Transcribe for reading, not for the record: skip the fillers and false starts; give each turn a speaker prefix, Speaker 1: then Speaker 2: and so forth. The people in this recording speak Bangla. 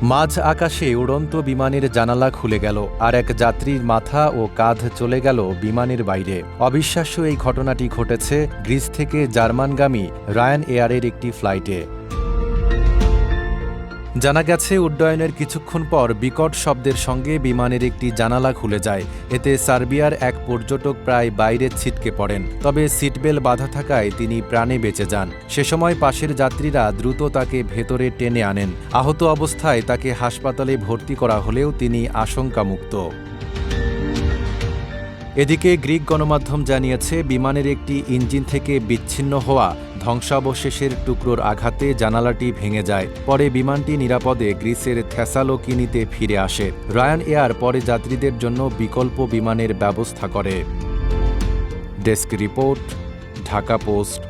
Speaker 1: মাঝ আকাশে উড়ন্ত বিমানের জানালা খুলে গেল, আর এক যাত্রীর মাথা ও কাঁধ চলে গেল বিমানের বাইরে। অবিশ্বাস্য এই ঘটনাটি ঘটেছে গ্রিস থেকে জার্মানগামী রায়ান এয়ারের একটি ফ্লাইটে। জানা গেছে, উড্ডয়নের কিছুক্ষণ পর বিকট শব্দের সঙ্গে বিমানের একটি জানালা খুলে যায়। এতে সার্বিয়ার এক পর্যটক প্রায় বাইরে ছিটকে পড়েন, তবে সিটবেল্ট বাঁধা থাকায় তিনি প্রাণে বেঁচে যান। সে সময় পাশের যাত্রীরা দ্রুত তাকে ভেতরে টেনে আনেন। আহত অবস্থায় তাকে হাসপাতালে ভর্তি করা হলেও তিনি আশঙ্কামুক্ত। এদিকে গ্রিক গণমাধ্যম জানিয়েছে, বিমানের একটি ইঞ্জিন থেকে বিচ্ছিন্ন হওয়া ধ্বংসাবশেষের টুকরোর আঘাতে জানালাটি ভেঙে যায়। পরে বিমানটি নিরাপদে গ্রিসের থেসালোকিনিতে ফিরে আসে। রায়ান এয়ার পরে যাত্রীদের জন্য বিকল্প বিমানের ব্যবস্থা করে। Desk report, Dhaka post.